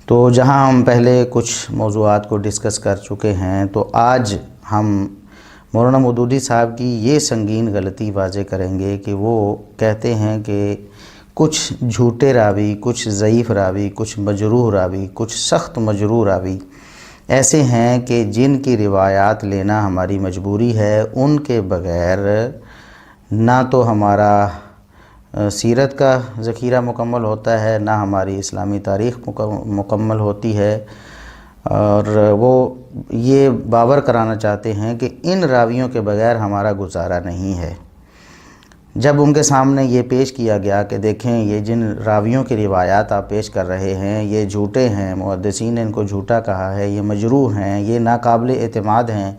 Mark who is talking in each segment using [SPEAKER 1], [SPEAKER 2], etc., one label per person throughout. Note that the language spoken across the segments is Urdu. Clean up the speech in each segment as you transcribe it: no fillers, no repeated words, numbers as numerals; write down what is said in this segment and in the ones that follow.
[SPEAKER 1] تو جہاں ہم پہلے کچھ موضوعات کو ڈسکس کر چکے ہیں، تو آج ہم مولانا مودودی صاحب کی یہ سنگین غلطی واضح کریں گے کہ وہ کہتے ہیں کہ کچھ جھوٹے راوی، کچھ ضعیف راوی، کچھ مجروح راوی، کچھ سخت مجروح راوی ایسے ہیں کہ جن کی روایات لینا ہماری مجبوری ہے۔ ان کے بغیر نہ تو ہمارا سیرت کا ذخیرہ مکمل ہوتا ہے، نہ ہماری اسلامی تاریخ مکمل ہوتی ہے، اور وہ یہ باور کرانا چاہتے ہیں کہ ان راویوں کے بغیر ہمارا گزارا نہیں ہے۔ جب ان کے سامنے یہ پیش کیا گیا کہ دیکھیں یہ جن راویوں کی روایات آپ پیش کر رہے ہیں یہ جھوٹے ہیں، محدثین نے ان کو جھوٹا کہا ہے، یہ مجروح ہیں، یہ ناقابل اعتماد ہیں،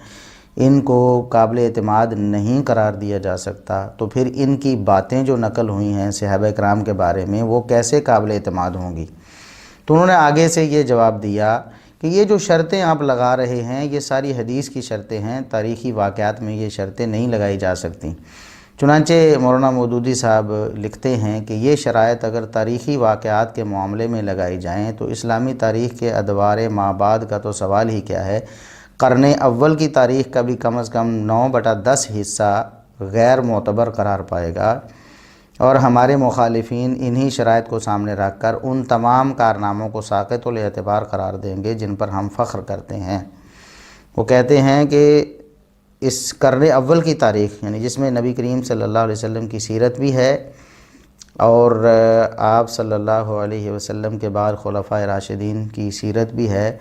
[SPEAKER 1] ان کو قابل اعتماد نہیں قرار دیا جا سکتا، تو پھر ان کی باتیں جو نقل ہوئی ہیں صحابہ کرام کے بارے میں وہ کیسے قابل اعتماد ہوں گی؟ تو انہوں نے آگے سے یہ جواب دیا کہ یہ جو شرطیں آپ لگا رہے ہیں یہ ساری حدیث کی شرطیں ہیں، تاریخی واقعات میں یہ شرطیں نہیں لگائی جا سکتی۔ چنانچہ مولانا مودودی صاحب لکھتے ہیں کہ یہ شرائط اگر تاریخی واقعات کے معاملے میں لگائی جائیں تو اسلامی تاریخ کے ادوار مابعد کا تو سوال ہی کیا ہے، قرن اول کی تاریخ کا بھی کم از کم 9/10 حصہ غیر معتبر قرار پائے گا، اور ہمارے مخالفین انہی شرائط کو سامنے رکھ کر ان تمام کارناموں کو ساقط الاعتبار قرار دیں گے جن پر ہم فخر کرتے ہیں۔ وہ کہتے ہیں کہ اس قرن اول کی تاریخ یعنی جس میں نبی کریم صلی اللہ علیہ وسلم کی سیرت بھی ہے اور آپ صلی اللہ علیہ وسلم کے بعد خلفائے راشدین کی سیرت بھی ہے،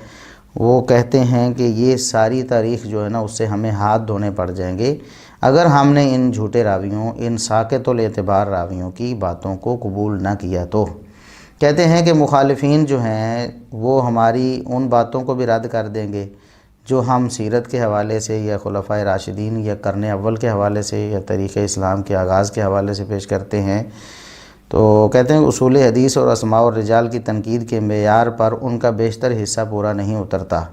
[SPEAKER 1] وہ کہتے ہیں کہ یہ ساری تاریخ جو ہے نا اس سے ہمیں ہاتھ دھونے پڑ جائیں گے اگر ہم نے ان جھوٹے راویوں، ان ساقط الاعتبار راویوں کی باتوں کو قبول نہ کیا تو۔ کہتے ہیں کہ مخالفین جو ہیں وہ ہماری ان باتوں کو بھی رد کر دیں گے جو ہم سیرت کے حوالے سے یا خلفائے راشدین یا قرن اول کے حوالے سے یا تاریخ اسلام کے آغاز کے حوالے سے پیش کرتے ہیں۔ تو کہتے ہیں اصول حدیث اور اسماء الرجال کی تنقید کے معیار پر ان کا بیشتر حصہ پورا نہیں اترتا۔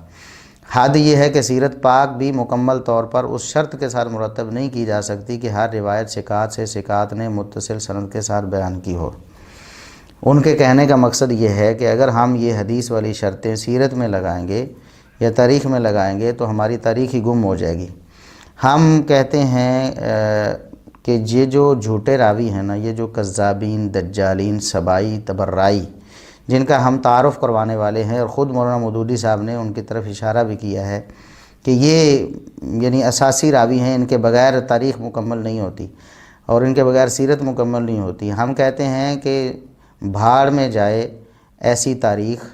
[SPEAKER 1] حد یہ ہے کہ سیرت پاک بھی مکمل طور پر اس شرط کے ساتھ مرتب نہیں کی جا سکتی کہ ہر روایت ثقات سے ثقات نے متصل سند کے ساتھ بیان کی ہو۔ ان کے کہنے کا مقصد یہ ہے کہ اگر ہم یہ حدیث والی شرطیں سیرت میں لگائیں گے یا تاریخ میں لگائیں گے تو ہماری تاریخ ہی گم ہو جائے گی۔ ہم کہتے ہیں کہ یہ جو جھوٹے راوی ہیں نا، یہ جو کذابین، دجالین، سبائی، تبرعی، جن کا ہم تعارف کروانے والے ہیں، اور خود مولانا مودودی صاحب نے ان کی طرف اشارہ بھی کیا ہے کہ یہ یعنی اساسی راوی ہیں، ان کے بغیر تاریخ مکمل نہیں ہوتی اور ان کے بغیر سیرت مکمل نہیں ہوتی۔ ہم کہتے ہیں کہ بھاڑ میں جائے ایسی تاریخ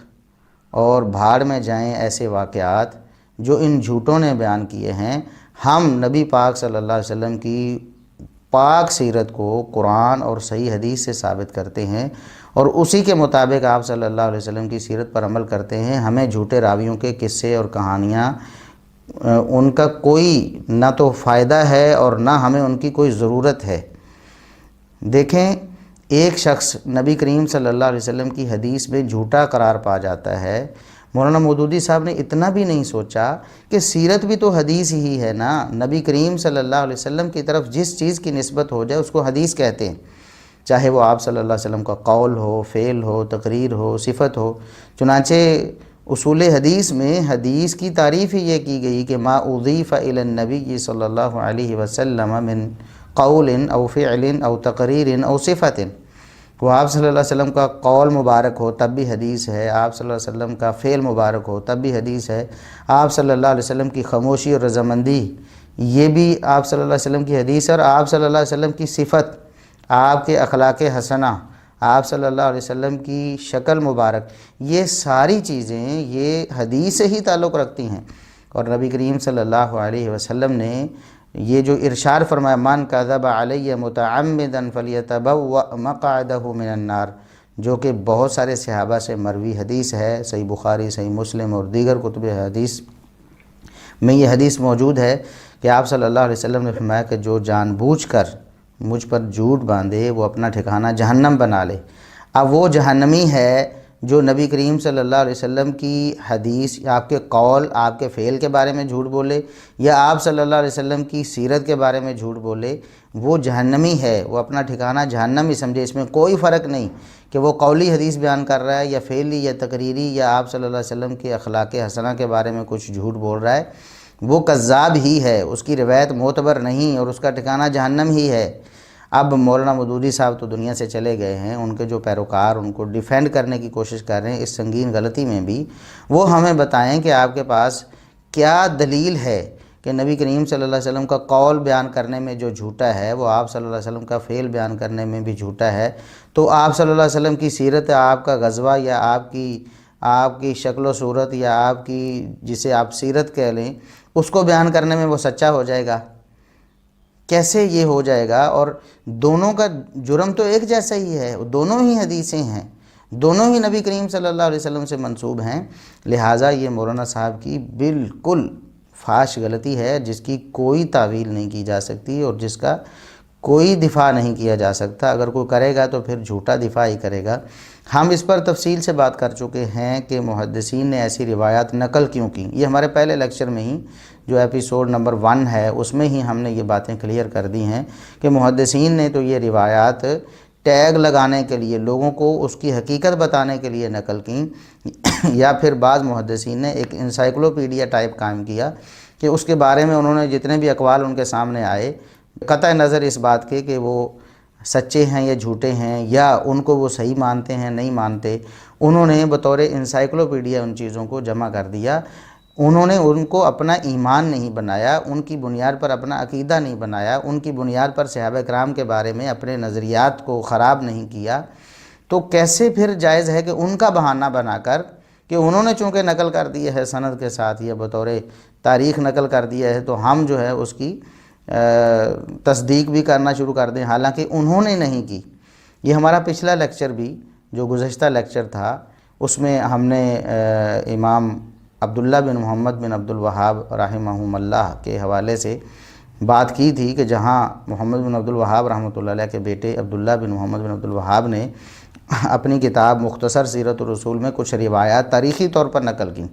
[SPEAKER 1] اور بھاڑ میں جائیں ایسے واقعات جو ان جھوٹوں نے بیان کیے ہیں۔ ہم نبی پاک صلی اللہ علیہ وسلم کی پاک سیرت کو قرآن اور صحیح حدیث سے ثابت کرتے ہیں اور اسی کے مطابق آپ صلی اللہ علیہ وسلم کی سیرت پر عمل کرتے ہیں۔ ہمیں جھوٹے راویوں کے قصے اور کہانیاں ان کا کوئی نہ تو فائدہ ہے اور نہ ہمیں ان کی کوئی ضرورت ہے۔ دیکھیں، ایک شخص نبی کریم صلی اللہ علیہ وسلم کی حدیث میں جھوٹا قرار پا جاتا ہے، مولانا مودودی صاحب نے اتنا بھی نہیں سوچا کہ سیرت بھی تو حدیث ہی ہے نا، نبی کریم صلی اللہ علیہ وسلم کی طرف جس چیز کی نسبت ہو جائے اس کو حدیث کہتے ہیں، چاہے وہ آپ صلی اللہ علیہ وسلم کا قول ہو، فعل ہو، تقریر ہو، صفت ہو۔ چنانچہ اصول حدیث میں حدیث کی تعریف ہی یہ کی گئی کہ ما اضیف الی النبی صلی اللہ علیہ وسلم من قول او فعل او تقریر او صفت، وہ آپ صلی اللہ علیہ وسلم کا قول مبارک ہو تب بھی حدیث ہے، آپ صلی اللہ علیہ وسلم کا فعل مبارک ہو تب بھی حدیث ہے، آپ صلی اللہ علیہ وسلم کی خاموشی اور رضامندی یہ بھی آپ صلی اللہ علیہ وسلم کی حدیث ہے، اور آپ صلی اللہ علیہ وسلم کی صفت، آپ کے اخلاق حسنہ، آپ صلی اللہ علیہ وسلم کی شکل مبارک، یہ ساری چیزیں یہ حدیث سے ہی تعلق رکھتی ہیں۔ اور نبی کریم صلی اللہ علیہ وسلم نے یہ جو ارشاد فرمایا من کذب علی متعمدا فلیتبوأ مقعدہ من النار، جو کہ بہت سارے صحابہ سے مروی حدیث ہے، صحیح بخاری، صحیح مسلم اور دیگر کتب حدیث میں یہ حدیث موجود ہے کہ آپ صلی اللہ علیہ وسلم نے فرمایا کہ جو جان بوجھ کر مجھ پر جھوٹ باندھے وہ اپنا ٹھکانہ جہنم بنا لے۔ اب وہ جہنمی ہے جو نبی کریم صلی اللہ علیہ وسلم کی حدیث، آپ کے قول، آپ کے فعل کے بارے میں جھوٹ بولے، یا آپ صلی اللہ علیہ وسلم کی سیرت کے بارے میں جھوٹ بولے، وہ جہنمی ہے، وہ اپنا ٹھکانہ جہنم ہی سمجھے۔ اس میں کوئی فرق نہیں کہ وہ قولی حدیث بیان کر رہا ہے یا فعلی یا تقریری، یا آپ صلی اللہ علیہ وسلم کے اخلاق حسنہ کے بارے میں کچھ جھوٹ بول رہا ہے، وہ کذاب ہی ہے، اس کی روایت معتبر نہیں اور اس کا ٹھکانہ جہنم ہی ہے۔ اب مولانا مودودی صاحب تو دنیا سے چلے گئے ہیں، ان کے جو پیروکار ان کو ڈیفینڈ کرنے کی کوشش کر رہے ہیں اس سنگین غلطی میں بھی، وہ ہمیں بتائیں کہ آپ کے پاس کیا دلیل ہے کہ نبی کریم صلی اللہ علیہ وسلم کا قول بیان کرنے میں جو جھوٹا ہے وہ آپ صلی اللہ علیہ وسلم کا فعل بیان کرنے میں بھی جھوٹا ہے، تو آپ صلی اللہ علیہ وسلم کی سیرت، آپ کا غزوہ، یا آپ کی شکل و صورت، یا آپ کی جسے آپ سیرت کہہ لیں، اس کو بیان کرنے میں وہ سچا ہو جائے گا؟ کیسے یہ ہو جائے گا؟ اور دونوں کا جرم تو ایک جیسا ہی ہے، دونوں ہی حدیثیں ہیں، دونوں ہی نبی کریم صلی اللہ علیہ وسلم سے منسوب ہیں۔ لہٰذا یہ مولانا صاحب کی بالکل فاش غلطی ہے، جس کی کوئی تعویل نہیں کی جا سکتی اور جس کا کوئی دفاع نہیں کیا جا سکتا۔ اگر کوئی کرے گا تو پھر جھوٹا دفاع ہی کرے گا۔ ہم اس پر تفصیل سے بات کر چکے ہیں کہ محدثین نے ایسی روایات نقل کیوں کی۔ یہ ہمارے پہلے لیکچر میں ہی، جو ایپیسوڈ نمبر 1 ہے، اس میں ہی ہم نے یہ باتیں کلیئر کر دی ہیں کہ محدثین نے تو یہ روایات ٹیگ لگانے کے لیے، لوگوں کو اس کی حقیقت بتانے کے لیے نقل کی، یا پھر بعض محدثین نے ایک انسائکلوپیڈیا ٹائپ قائم کیا کہ اس کے بارے میں انہوں نے جتنے بھی اقوال ان کے سامنے آئے، قطع نظر اس بات کے کہ وہ سچے ہیں یا جھوٹے ہیں، یا ان کو وہ صحیح مانتے ہیں نہیں مانتے، انہوں نے بطور انسائکلوپیڈیا ان چیزوں کو جمع کر دیا۔ انہوں نے ان کو اپنا ایمان نہیں بنایا، ان کی بنیاد پر اپنا عقیدہ نہیں بنایا، ان کی بنیاد پر صحابہ کرام کے بارے میں اپنے نظریات کو خراب نہیں کیا، تو کیسے پھر جائز ہے کہ ان کا بہانہ بنا کر کہ انہوں نے چونکہ نقل کر دیا ہے سند کے ساتھ یا بطور تاریخ نقل کر دیا ہے، تو ہم جو ہے اس کی تصدیق بھی کرنا شروع کر دیں، حالانکہ انہوں نے نہیں کی۔ یہ ہمارا پچھلا لیکچر بھی جو گزشتہ لیکچر تھا، اس میں ہم نے امام عبداللہ بن محمد بن عبد الوہاب رحمہم اللہ کے حوالے سے بات کی تھی کہ جہاں محمد بن عبد الوہاب رحمۃ اللہ علیہ کے بیٹے عبداللہ بن محمد بن عبد الوہاب نے اپنی کتاب مختصر سیرت الرسول میں کچھ روایات تاریخی طور پر نقل کی،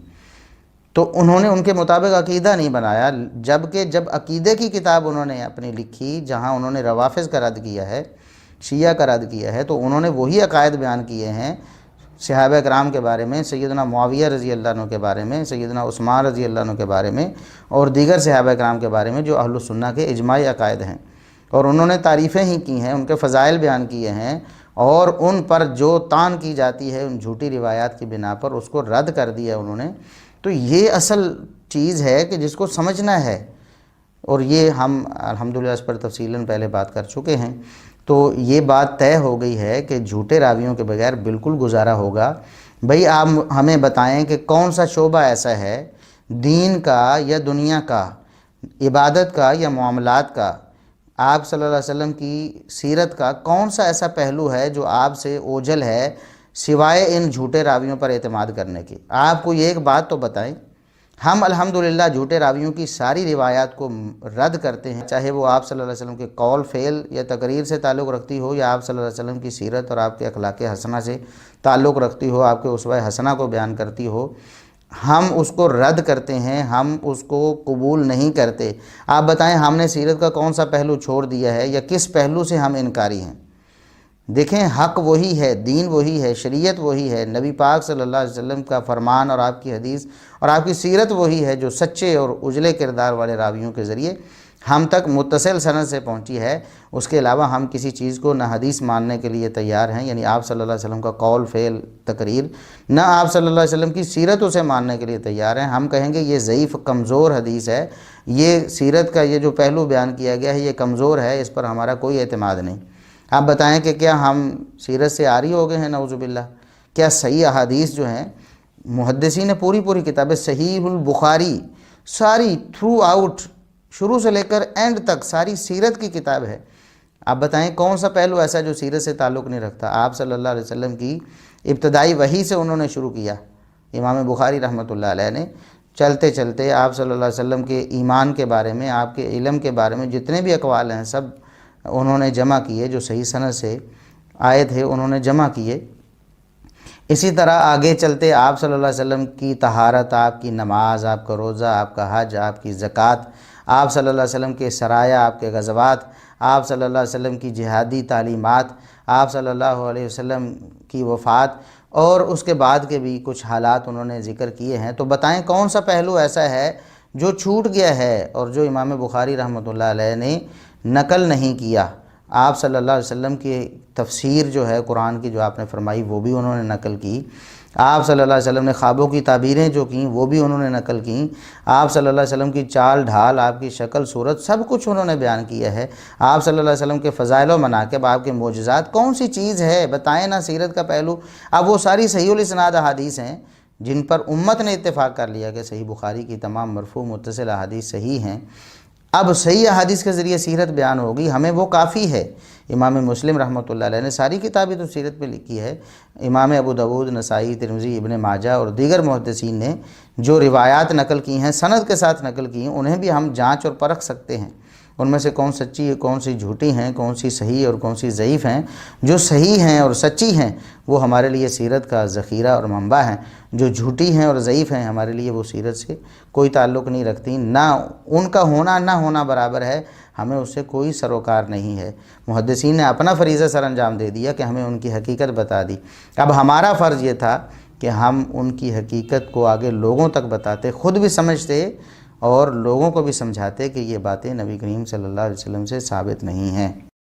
[SPEAKER 1] تو انہوں نے ان کے مطابق عقیدہ نہیں بنایا، جبکہ جب عقیدے کی کتاب انہوں نے اپنی لکھی جہاں انہوں نے روافض کا رد کیا ہے، شیعہ کا رد کیا ہے، تو انہوں نے وہی عقائد بیان کیے ہیں صحابہ کرام کے بارے میں، سیدنا معاویہ رضی اللہ عنہ کے بارے میں، سیدنا عثمان رضی اللہ عنہ کے بارے میں، اور دیگر صحابہ کرام کے بارے میں جو اہل السنہ کے اجماعی عقائد ہیں، اور انہوں نے تعریفیں ہی کی ہیں، ان کے فضائل بیان کیے ہیں، اور ان پر جو طعن کی جاتی ہے ان جھوٹی روایات کی بنا پر اس کو رد کر دیا انہوں نے۔ تو یہ اصل چیز ہے کہ جس کو سمجھنا ہے، اور یہ ہم الحمدللہ اس پر تفصیلاً پہلے بات کر چکے ہیں۔ تو یہ بات طے ہو گئی ہے کہ جھوٹے راویوں کے بغیر بالکل گزارا ہوگا۔ بھئی آپ ہمیں بتائیں کہ کون سا شعبہ ایسا ہے دین کا یا دنیا کا، عبادت کا یا معاملات کا، آپ صلی اللہ علیہ وسلم کی سیرت کا کون سا ایسا پہلو ہے جو آپ سے اوجھل ہے سوائے ان جھوٹے راویوں پر اعتماد کرنے کے؟ آپ کوئی ایک بات تو بتائیں۔ ہم الحمدللہ جھوٹے راویوں کی ساری روایات کو رد کرتے ہیں، چاہے وہ آپ صلی اللہ علیہ وسلم کے قول، فعل یا تقریر سے تعلق رکھتی ہو، یا آپ صلی اللہ علیہ وسلم کی سیرت اور آپ کے اخلاق حسنہ سے تعلق رکھتی ہو، آپ کے اسوہ حسنہ کو بیان کرتی ہو، ہم اس کو رد کرتے ہیں، ہم اس کو قبول نہیں کرتے۔ آپ بتائیں ہم نے سیرت کا کون سا پہلو چھوڑ دیا ہے یا کس پہلو سے ہم انکاری ہیں؟ دیکھیں، حق وہی ہے، دین وہی ہے، شریعت وہی ہے، نبی پاک صلی اللہ علیہ وسلم کا فرمان اور آپ کی حدیث اور آپ کی سیرت وہی ہے جو سچے اور اجلے کردار والے راویوں کے ذریعے ہم تک متصل سند سے پہنچی ہے۔ اس کے علاوہ ہم کسی چیز کو نہ حدیث ماننے کے لیے تیار ہیں، یعنی آپ صلی اللہ علیہ وسلم کا قول، فعل، تقریر، نہ آپ صلی اللہ علیہ وسلم کی سیرت اسے ماننے کے لیے تیار ہیں۔ ہم کہیں گے یہ ضعیف، کمزور حدیث ہے، یہ سیرت کا یہ جو پہلو بیان کیا گیا ہے یہ کمزور ہے، اس پر ہمارا کوئی اعتماد نہیں۔ آپ بتائیں کہ کیا ہم سیرت سے عاری ہو گئے ہیں؟ نعوذ باللہ۔ کیا صحیح احادیث جو ہیں، محدثین نے پوری کتابیں، صحیح البخاری ساری تھرو آؤٹ، شروع سے لے کر اینڈ تک ساری سیرت کی کتاب ہے۔ آپ بتائیں کون سا پہلو ایسا جو سیرت سے تعلق نہیں رکھتا؟ آپ صلی اللہ علیہ وسلم کی ابتدائی وحی سے انہوں نے شروع کیا، امام بخاری رحمۃ اللہ علیہ نے، چلتے چلتے آپ صلی اللہ علیہ وسلم کے ایمان کے بارے میں، آپ کے علم کے بارے میں جتنے بھی اقوال ہیں سب انہوں نے جمع کیے، جو صحیح سند سے آئے تھے انہوں نے جمع کیے۔ اسی طرح آگے چلتے آپ صلی اللہ علیہ وسلم کی طہارت، آپ کی نماز، آپ کا روزہ، آپ کا حج، آپ کی زکوٰۃ، آپ صلی اللہ علیہ وسلم کے سرایا، آپ کے غزوات، آپ صلی اللہ علیہ وسلم کی جہادی تعلیمات، آپ صلی اللہ علیہ وسلم کی وفات، اور اس کے بعد کے بھی کچھ حالات انہوں نے ذکر کیے ہیں۔ تو بتائیں کون سا پہلو ایسا ہے جو چھوٹ گیا ہے اور جو امام بخاری رحمۃ اللہ علیہ نے نقل نہیں کیا؟ آپ صلی اللہ علیہ وسلم کی تفسیر جو ہے قرآن کی جو آپ نے فرمائی وہ بھی انہوں نے نقل کی، آپ صلی اللہ علیہ وسلم نے خوابوں کی تعبیریں جو کیں وہ بھی انہوں نے نقل کیں، آپ صلی اللہ علیہ وسلم کی چال ڈھال، آپ کی شکل صورت، سب کچھ انہوں نے بیان کیا ہے۔ آپ صلی اللہ علیہ وسلم کے فضائل و مناقب، آپ کے معجزات، کون سی چیز ہے بتائیں نا سیرت کا پہلو؟ اب وہ ساری صحیح الاسناد احادیث ہیں جن پر امت نے اتفاق کر لیا کہ صحیح بخاری کی تمام مرفوع متصل احادیث صحیح ہیں، اب صحیح احادیث کے ذریعے سیرت بیان ہوگی، ہمیں وہ کافی ہے۔ امام مسلم رحمۃ اللہ علیہ نے ساری کتابیں تو سیرت پہ لکھی ہے، امام ابو داؤد، نسائی، ترمذی، ابن ماجہ اور دیگر محدثین نے جو روایات نقل کی ہیں، سند کے ساتھ نقل کی ہیں، انہیں بھی ہم جانچ اور پرکھ سکتے ہیں، ان میں سے کون سچی ہے، کون سی جھوٹی ہیں، کون سی صحیح اور کون سی ضعیف ہیں۔ جو صحیح ہیں اور سچی ہیں وہ ہمارے لیے سیرت کا ذخیرہ اور منبع ہیں، جو جھوٹی ہیں اور ضعیف ہیں ہمارے لیے وہ سیرت سے کوئی تعلق نہیں رکھتی، نہ ان کا ہونا نہ ہونا برابر ہے، ہمیں اس سے کوئی سروکار نہیں ہے۔ محدثین نے اپنا فریضہ سر انجام دے دیا کہ ہمیں ان کی حقیقت بتا دی، اب ہمارا فرض یہ تھا کہ ہم ان کی حقیقت کو آگے لوگوں تک بتاتے، خود بھی سمجھتے اور لوگوں کو بھی سمجھاتے کہ یہ باتیں نبی کریم صلی اللہ علیہ وسلم سے ثابت نہیں ہیں۔